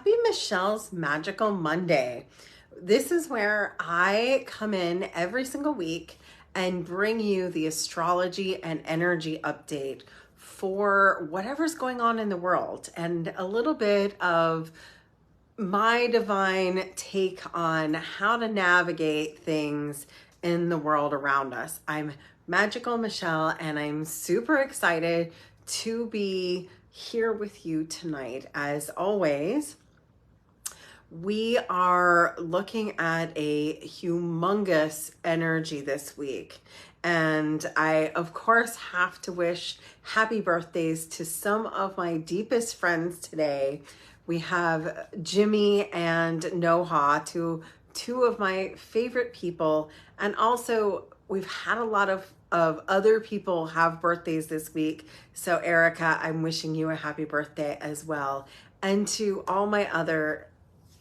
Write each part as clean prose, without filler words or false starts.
Happy Michelle's Magical Monday. This is where I come in every single week and bring you the astrology and energy update for whatever's going on in the world and a little bit of my divine take on how to navigate things in the world around us. I'm Magical Michelle, and I'm super excited to be here with you tonight. As always, we are looking at a humongous energy this week. And I, of course, have to wish happy birthdays to some of my deepest friends today. We have Jimmy and Noha, two of my favorite people. And also, we've had a lot of other people have birthdays this week. So Erica, I'm wishing you a happy birthday as well. And to all my other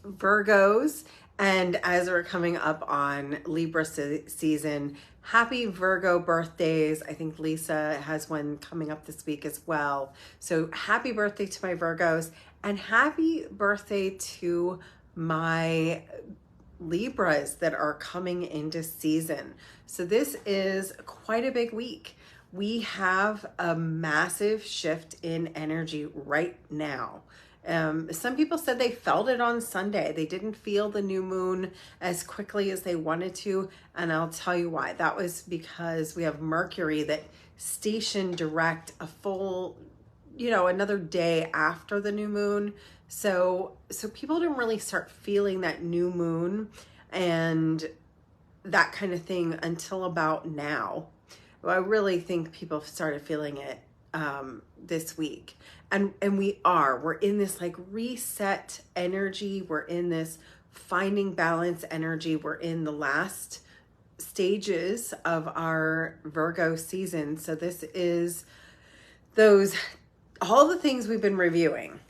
Virgos, and as we're coming up on Libra season, happy Virgo birthdays. I think Lisa has one coming up this week as well. So happy birthday to my Virgos, and happy birthday to my Libras that are coming into season. So this is quite a big week. We have a massive shift in energy right now. Some people said they felt it on Sunday. They didn't feel the new moon as quickly as they wanted to. And I'll tell you why. That was because we have Mercury that stationed direct a full, another day after the new moon. So people didn't really start feeling that new moon and that kind of thing until about now. Well, I really think people started feeling it this week. And we're in this like reset energy. We're in this finding balance energy. We're in the last stages of our Virgo season. So this is all the things we've been reviewing.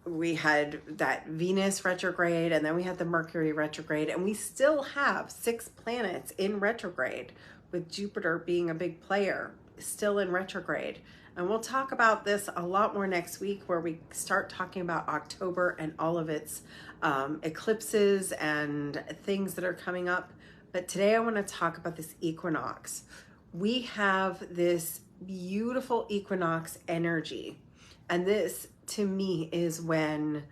We had that Venus retrograde, and then we had the Mercury retrograde, and we still have 6 planets in retrograde, with Jupiter being a big player, still in retrograde. And we'll talk about this a lot more next week, where we start talking about October and all of its eclipses and things that are coming up. But today I want to talk about this equinox. We have this beautiful equinox energy. And this, to me, is when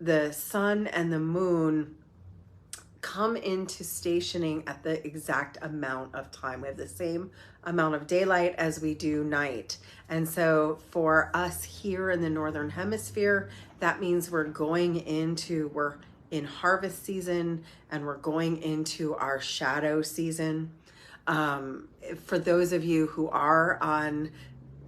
the sun and the moon come into stationing at the exact amount of time. We have the same amount of daylight as we do night. And so for us here in the Northern Hemisphere, that means we're in harvest season, and we're going into our shadow season. For those of you who are on,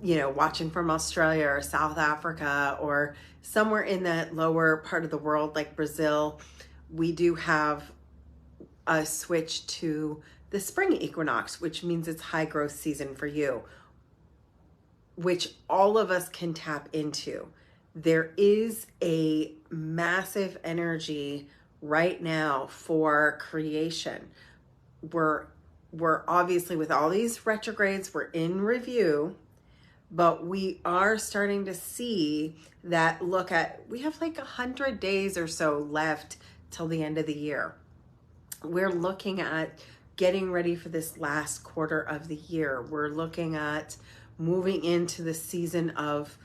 watching from Australia or South Africa or somewhere in that lower part of the world like Brazil, we do have a switch to the spring equinox, which means it's high growth season for you, which all of us can tap into. There is a massive energy right now for creation. We're obviously, with all these retrogrades, we're in review, but we are starting to see that we have like 100 days or so left till the end of the year. We're looking at getting ready for this last quarter of the year. We're looking at moving into the season of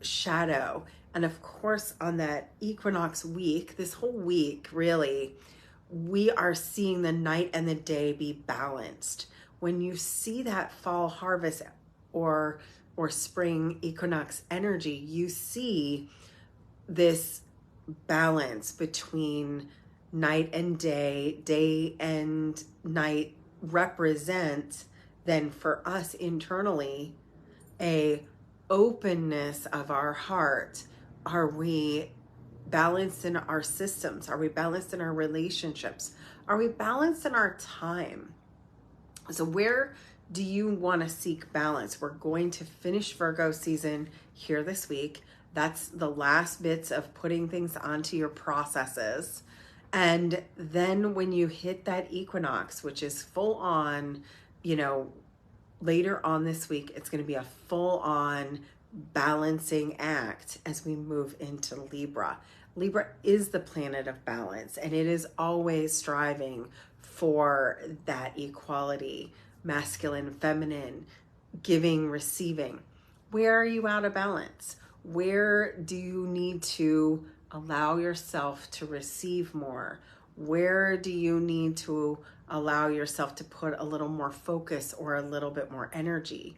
shadow. And of course, on that equinox week, this whole week, really, we are seeing the night and the day be balanced. When you see that fall harvest or spring equinox energy, you see this balance between night and day and night represent then for us internally a openness of our heart. Are we balanced in our systems? Are we balanced in our relationships? Are we balanced in our time? So where do you want to seek balance? We're going to finish Virgo season here this week. That's the last bits of putting things onto your processes. And then when you hit that equinox, which is full on, later on this week, it's going to be a full on balancing act as we move into Libra. Libra is the planet of balance, and it is always striving for that equality, masculine, feminine, giving, receiving. Where are you out of balance? Where do you need to allow yourself to receive more? Where do you need to allow yourself to put a little more focus or a little bit more energy?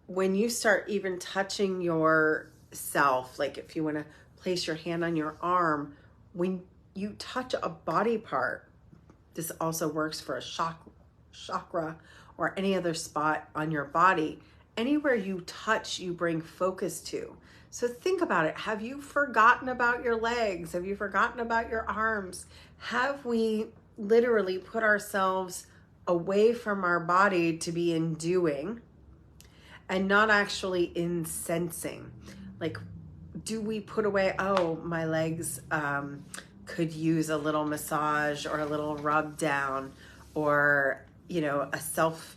When you start even touching yourself, like if you want to place your hand on your arm, when you touch a body part, this also works for a chakra or any other spot on your body. Anywhere you touch, you bring focus to. So think about it. Have you forgotten about your legs? Have you forgotten about your arms? Have we literally put ourselves away from our body to be in doing and not actually in sensing? Like, do we put away, oh, my legs could use a little massage or a little rub down, or, you know, a self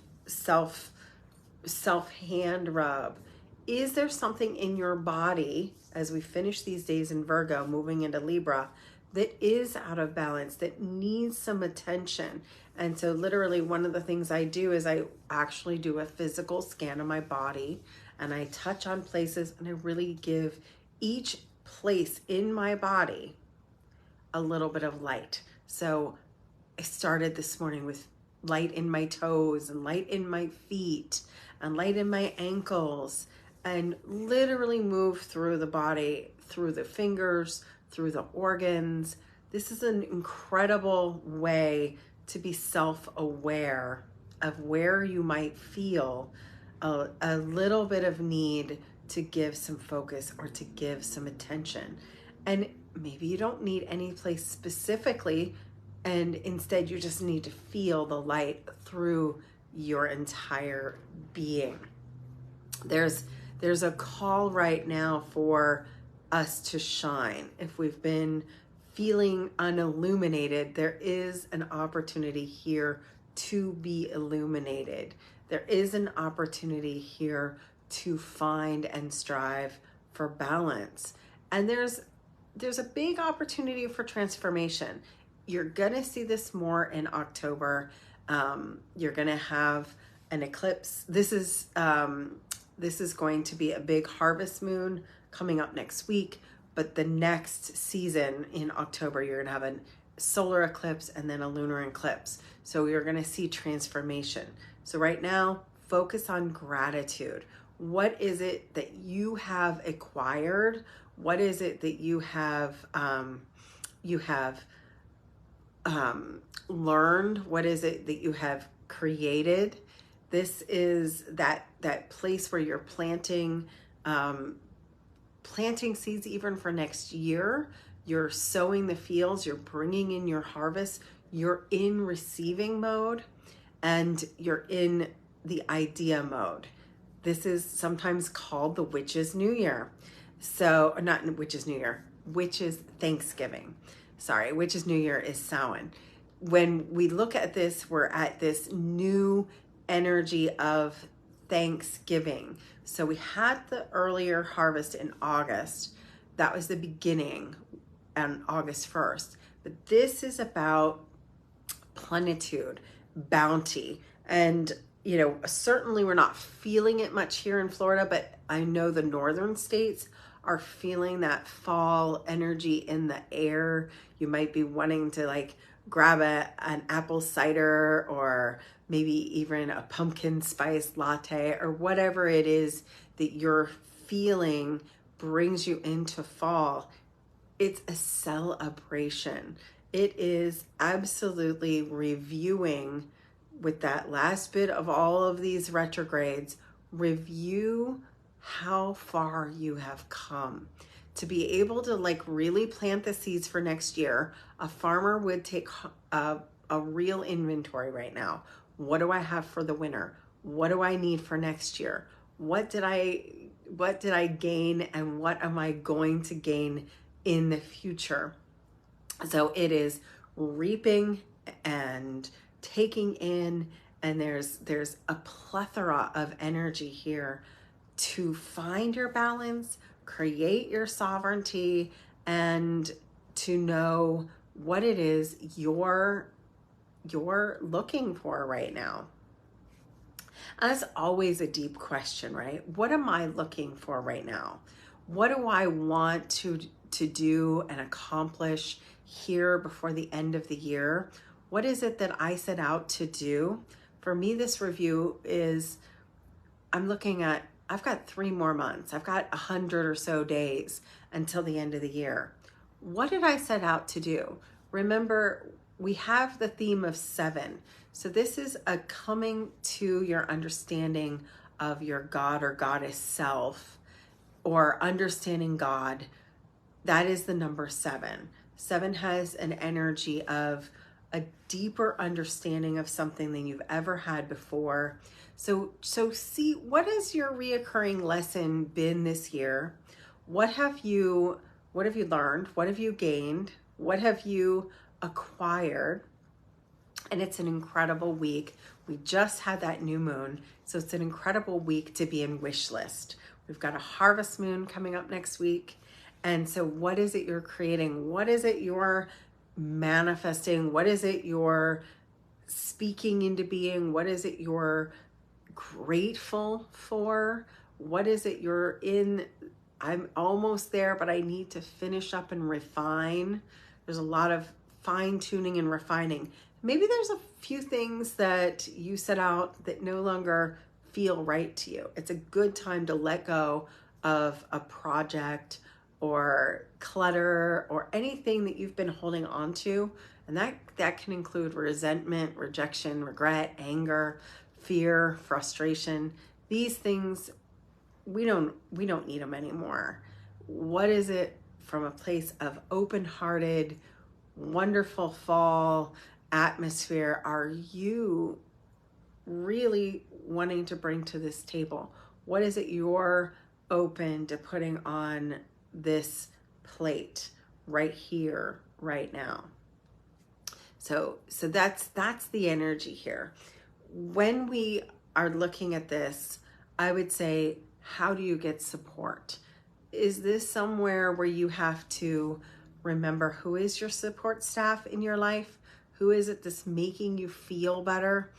hand rub? Is there something in your body, as we finish these days in Virgo, moving into Libra, that is out of balance, that needs some attention? And so literally one of the things I do is I actually do a physical scan of my body, and I touch on places, and I really give each place in my body a little bit of light. So I started this morning with light in my toes and light in my feet and light in my ankles, and literally move through the body, through the fingers, through the organs. This is an incredible way to be self-aware of where you might feel a little bit of need to give some focus or to give some attention. And maybe you don't need any place specifically, and instead you just need to feel the light through your entire being. There's a call right now for us to shine. If we've been feeling unilluminated, there is an opportunity here to be illuminated. There is an opportunity here to find and strive for balance. And there's a big opportunity for transformation. You're gonna see this more in October. You're gonna have an eclipse. This is going to be a big harvest moon coming up next week, but the next season in October, you're gonna have a solar eclipse and then a lunar eclipse. So you're gonna see transformation. So right now, focus on gratitude. What is it that you have acquired? What is it that you have learned? What is it that you have created? This is that place where you're planting seeds even for next year. You're sowing the fields, you're bringing in your harvest, you're in receiving mode, and you're in the idea mode. This is sometimes called the Witch's New Year. So, not Witch's New Year, Witch's Thanksgiving. Sorry, Witch's New Year is Samhain. When we look at this, we're at this new energy of Thanksgiving. So we had the earlier harvest in August. That was the beginning on August 1st. But this is about plenitude, bounty. And, you know, certainly we're not feeling it much here in Florida, but I know the northern states are feeling that fall energy in the air. You might be wanting to like grab an apple cider, or maybe even a pumpkin spice latte, or whatever it is that you're feeling brings you into fall. It's a celebration. It is absolutely reviewing with that last bit of all of these retrogrades. Review how far you have come. To be able to like really plant the seeds for next year, a farmer would take a real inventory right now. What do I have for the winter? What do I need for next year? What did I gain, and what am I going to gain in the future? So it is reaping and taking in, and there's a plethora of energy here to find your balance, create your sovereignty, and to know what it is you're looking for right now. And that's always a deep question, right? What am I looking for right now? What do I want to do and accomplish here before the end of the year? What is it that I set out to do? For me, this review is, I'm looking at, I've got 3 more months. I've got 100 or so days until the end of the year. What did I set out to do? Remember, we have the theme of 7. So this is a coming to your understanding of your God or goddess self, or understanding God. That is the number 7. 7 has an energy of a deeper understanding of something than you've ever had before. So see, what has your reoccurring lesson been this year? What have you learned? What have you gained? What have you acquired? And it's an incredible week. We just had that new moon, so it's an incredible week to be in wish list. We've got a harvest moon coming up next week. And so what is it you're creating? What is it you're manifesting? What is it you're speaking into being? What is it you're grateful for? What is it you're in? I'm almost there, but I need to finish up and refine. There's a lot of fine tuning and refining. Maybe there's a few things that you set out that no longer feel right to you. It's a good time to let go of a project or clutter or anything that you've been holding on to. And that can include resentment, rejection, regret, anger, fear, frustration. These things, we don't need them anymore. What is it from a place of open-hearted, wonderful fall atmosphere are you really wanting to bring to this table? What is it you're open to putting on this plate right here, right now? So that's the energy here. When we are looking at this, I would say, how do you get support? Is this somewhere where you have to remember who is your support staff in your life? Who is it that's making you feel better?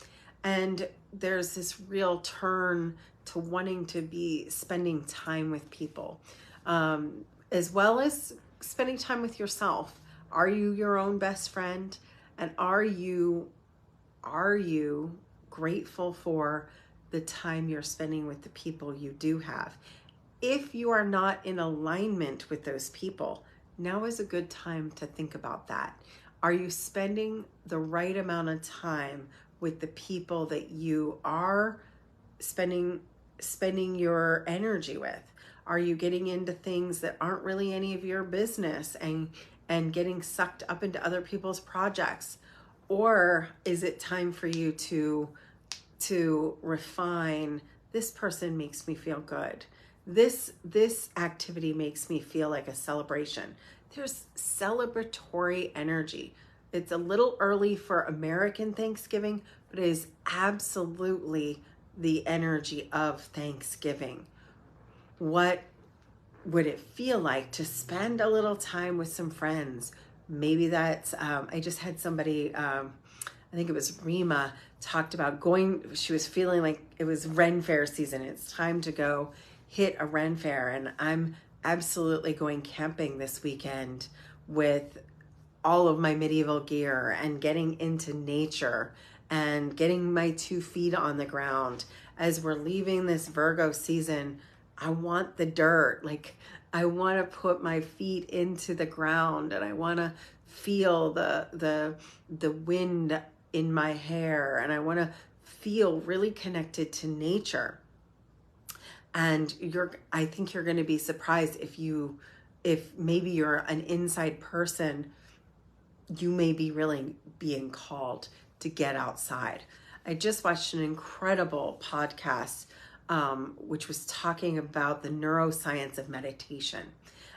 And there's this real turn to wanting to be spending time with people, as well as spending time with yourself. Are you your own best friend? And are you grateful for the time you're spending with the people you do have? If you are not in alignment with those people, now is a good time to think about that. Are you spending the right amount of time with the people that you are spending your energy with? Are you getting into things that aren't really any of your business and getting sucked up into other people's projects? Or is it time for you to refine, this person makes me feel good. This activity makes me feel like a celebration. There's celebratory energy. It's a little early for American Thanksgiving, but it is absolutely the energy of Thanksgiving. What would it feel like to spend a little time with some friends? Maybe that's, I just had somebody, I think it was Rima, talked about she was feeling like it was Ren Fair season. It's time to go hit a Ren Fair. And I'm absolutely going camping this weekend with all of my medieval gear and getting into nature and getting my 2 feet on the ground. As we're leaving this Virgo season, I want the dirt. Like, I want to put my feet into the ground and I want to feel the wind in my hair, and I want to feel really connected to nature. And I think you're going to be surprised if maybe you're an inside person, you may be really being called to get outside. I just watched an incredible podcast, which was talking about the neuroscience of meditation.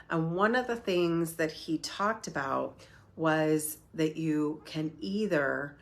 And one of the things that he talked about was that you can either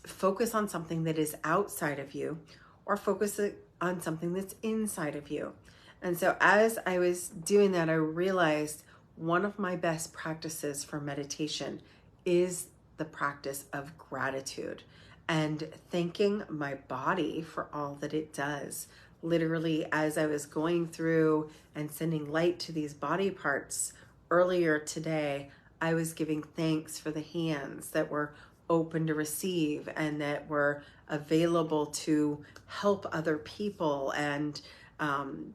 focus on something that is outside of you or focus on something that's inside of you. And so as I was doing that, I realized one of my best practices for meditation is the practice of gratitude and thanking my body for all that it does. Literally, as I was going through and sending light to these body parts earlier today, I was giving thanks for the hands that were open to receive and that were available to help other people, and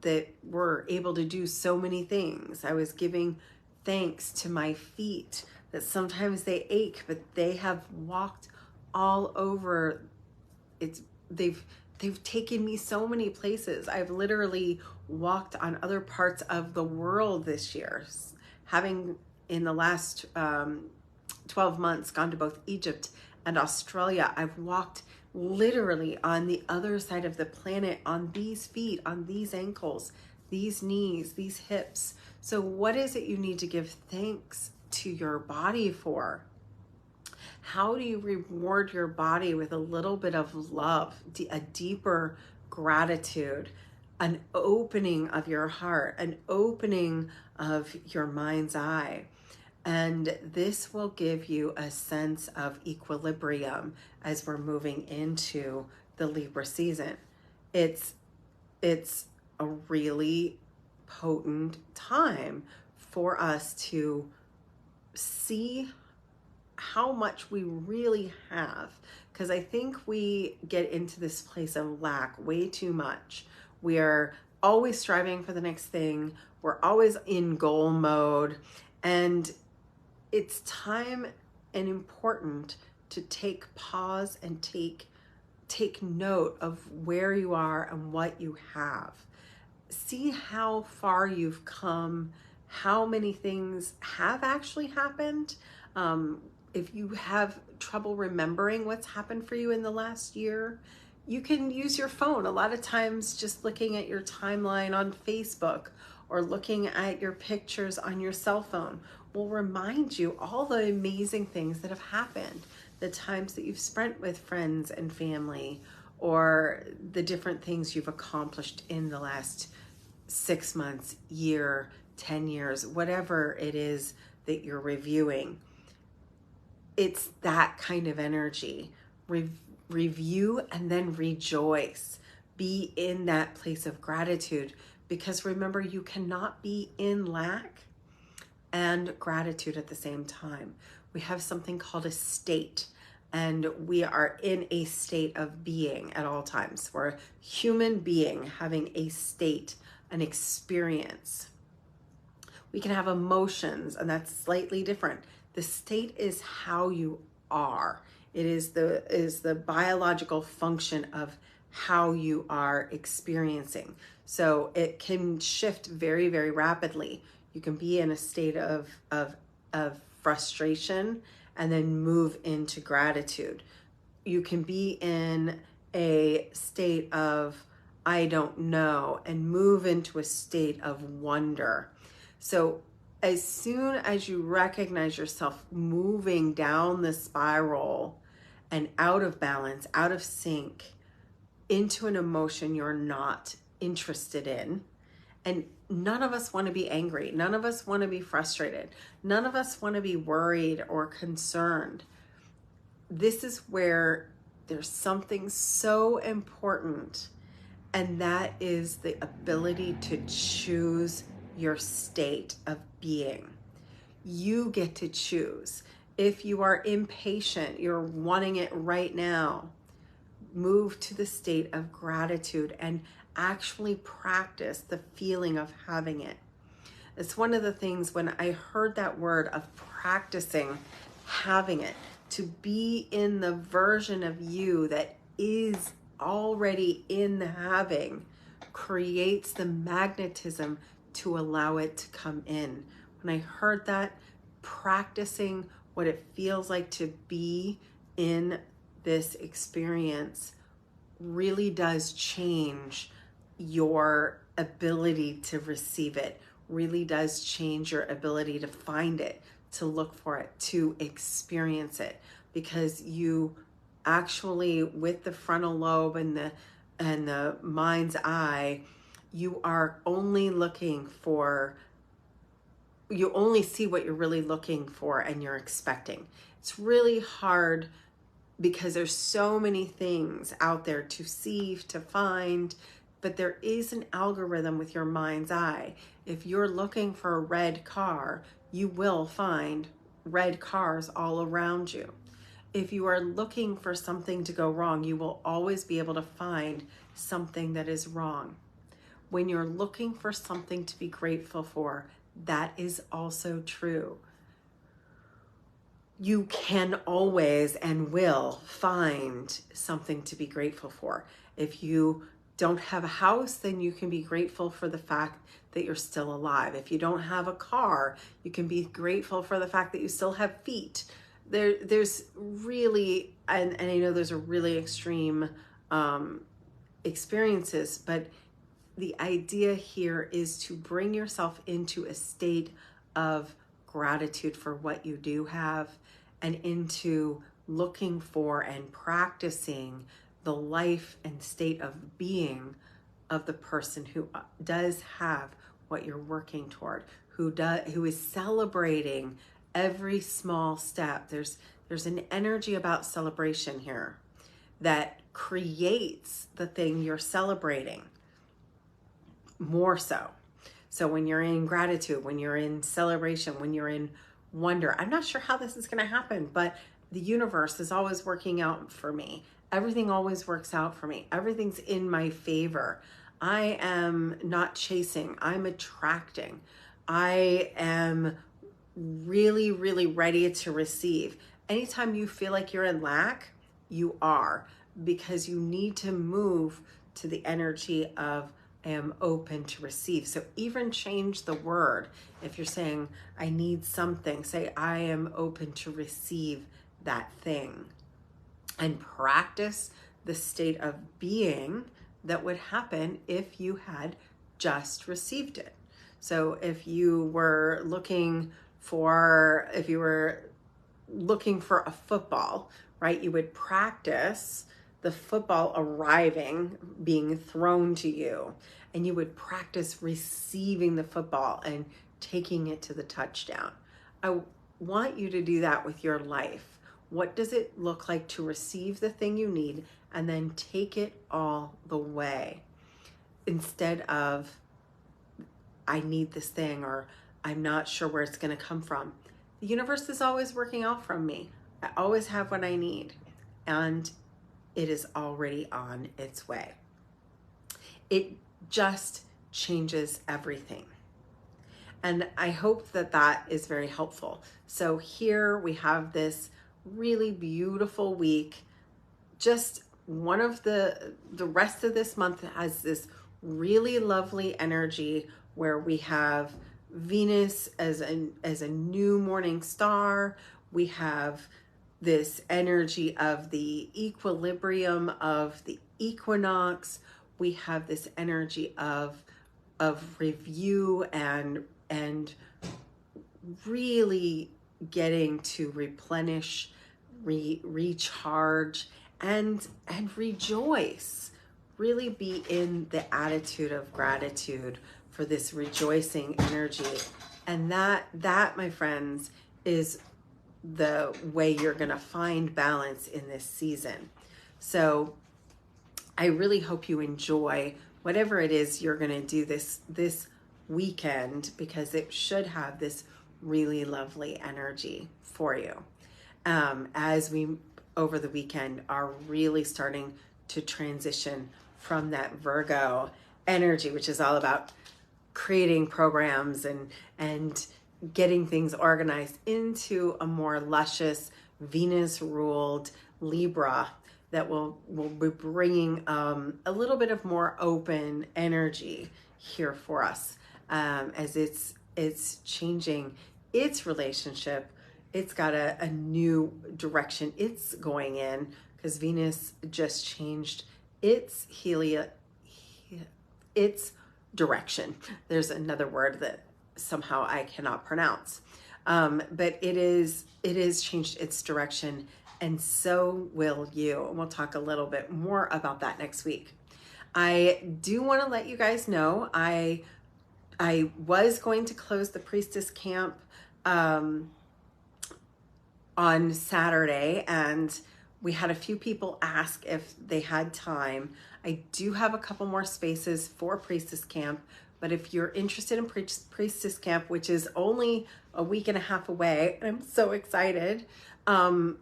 that were able to do so many things. I was giving thanks to my feet that sometimes they ache, but they have walked all over. They've taken me so many places. I've literally walked on other parts of the world this year, having in the last 12 months gone to both Egypt and Australia. I've walked literally on the other side of the planet on these feet, on these ankles, these knees, these hips. So what is it you need to give thanks to your body for? How do you reward your body with a little bit of love, a deeper gratitude, an opening of your heart, an opening of your mind's eye? And this will give you a sense of equilibrium as we're moving into the Libra season. It's a really potent time for us to see how much we really have, because I think we get into this place of lack way too much. We are always striving for the next thing. We're always in goal mode, and it's time and important to take pause and take note of where you are and what you have. See how far you've come, how many things have actually happened. If you have trouble remembering what's happened for you in the last year, you can use your phone. A lot of times just looking at your timeline on Facebook or looking at your pictures on your cell phone will remind you all the amazing things that have happened, the times that you've spent with friends and family, or the different things you've accomplished in the last 6 months, year, 10 years, whatever it is that you're reviewing. It's that kind of energy. Review and then rejoice. Be in that place of gratitude, because remember, you cannot be in lack and gratitude at the same time. We have something called a state, and we are in a state of being at all times. We're a human being having a state, an experience. We can have emotions, and that's slightly different. The state is how you are. It is the biological function of how you are experiencing. So it can shift very, very rapidly. You can be in a state of frustration and then move into gratitude. You can be in a state of I don't know and move into a state of wonder. So as soon as you recognize yourself moving down the spiral and out of balance, out of sync, into an emotion you're not interested in, and none of us want to be angry. None of us want to be frustrated. None of us want to be worried or concerned. This is where there's something so important, and that is the ability to choose your state of being. You get to choose. If you are impatient, you're wanting it right now, move to the state of gratitude and actually practice the feeling of having it. It's one of the things when I heard that word of practicing having it, to be in the version of you that is already in the having, creates the magnetism to allow it to come in. When I heard that, practicing what it feels like to be in this experience really does change your ability to receive it, really does change your ability to find it, to look for it, to experience it, because you actually, with the frontal lobe and the mind's eye, you are only looking for you only see what you're really looking for and you're expecting. It's really hard because there's so many things out there to see, to find, but there is an algorithm with your mind's eye. If you're looking for a red car, you will find red cars all around you. If you are looking for something to go wrong, you will always be able to find something that is wrong. When you're looking for something to be grateful for, that is also true. You can always and will find something to be grateful for. If you don't have a house, then you can be grateful for the fact that you're still alive. If you don't have a car, you can be grateful for the fact that you still have feet. There's really, and I know those are really extreme experiences, but the idea here is to bring yourself into a state of gratitude for what you do have, and into looking for and practicing the life and state of being of the person who does have what you're working toward, who is celebrating every small step. There's an energy about celebration here that creates the thing you're celebrating more so. So when you're in gratitude, when you're in celebration, when you're in wonder, I'm not sure how this is going to happen, but the universe is always working out for me. Everything always works out for me. Everything's in my favor. I am not chasing, I'm attracting. I am really, really ready to receive. Anytime you feel like you're in lack, you are, because you need to move to the energy of I am open to receive. So even change the word. If you're saying, I need something, say, I am open to receive that thing. And practice the state of being that would happen if you had just received it. So if you were looking for a football, right, you would practice the football arriving, being thrown to you, and you would practice receiving the football and taking it to the touchdown. I want you to do that with your life. What does it look like to receive the thing you need and then take it all the way, instead of I need this thing, or I'm not sure where it's going to come from? The universe is always working out from me. I always have what I need, and it is already on its way. It just changes everything. And I hope that that is very helpful. So here we have this really beautiful week. Just one of the rest of this month has this really lovely energy where we have Venus as a new morning star. We have this energy of the equilibrium of the equinox. We have this energy of review and really getting to replenish, recharge, and rejoice. Really be in the attitude of gratitude for this rejoicing energy. And that, my friends, is the way you're going to find balance in this season. So I really hope you enjoy whatever it is you're going to do this weekend, because it should have this really lovely energy for you. As we, over the weekend, are really starting to transition from that Virgo energy, which is all about creating programs and getting things organized, into a more luscious Venus-ruled Libra that will be bringing a little bit of more open energy here for us, as it's changing its relationship. It's got a new direction it's going in, because Venus just changed its direction. There's another word that somehow I cannot pronounce, but it is changed its direction, and so will you. And we'll talk a little bit more about that next week. I do want to let you guys know I I was going to close the Priestess Camp on Saturday, and we had a few people ask if they had time. I do have a couple more spaces for Priestess Camp, but if you're interested in Priestess Camp, which is only a week and a half away, and I'm so excited,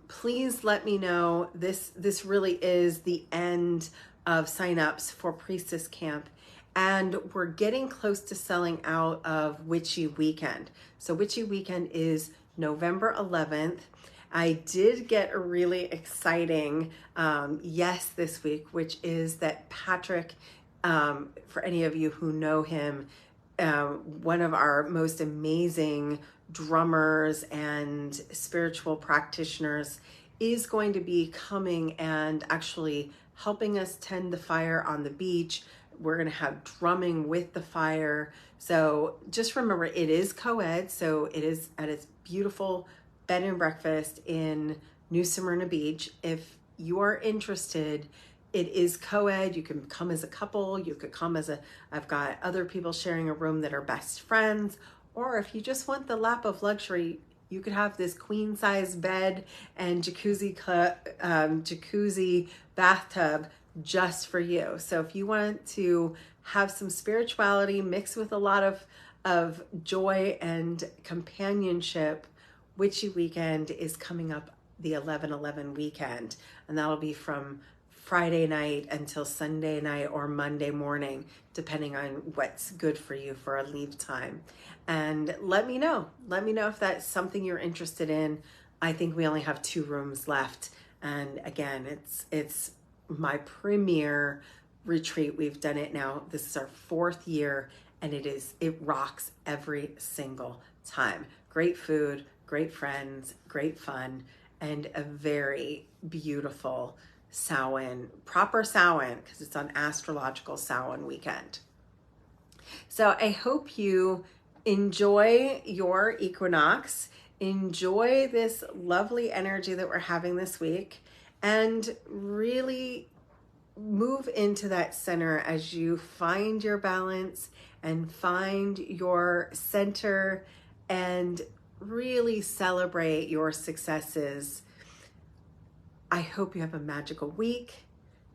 please let me know. This really is the end of signups for Priestess Camp. And we're getting close to selling out of Witchy Weekend. So Witchy Weekend is November 11th. I did get a really exciting yes this week, which is that Patrick, for any of you who know him, one of our most amazing drummers and spiritual practitioners, is going to be coming and actually helping us tend the fire on the beach. We're going to have drumming with the fire. So just remember, it is co-ed. So it is at its beautiful bed and breakfast in New Smyrna Beach. If you are interested, it is co-ed. You can come as a couple. You could come as I've got other people sharing a room that are best friends. Or if you just want the lap of luxury, you could have this queen size bed and jacuzzi bathtub just for you. So if you want to have some spirituality mixed with a lot of joy and companionship, Witchy Weekend is coming up, the 11/11 weekend, and that'll be from Friday night until Sunday night or Monday morning, depending on what's good for you for a leave time. And let me know if that's something you're interested in. I think we only have 2 rooms left, and again, it's my premier retreat. We've done it now. This is our 4th year, and it rocks every single time. Great food, great friends, great fun, and a very beautiful Samhain, proper Samhain, because it's on astrological Samhain weekend. So I hope you enjoy your equinox, enjoy this lovely energy that we're having this week, and really move into that center as you find your balance and find your center and really celebrate your successes. I hope you have a magical week.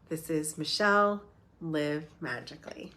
This is Michelle. Live magically.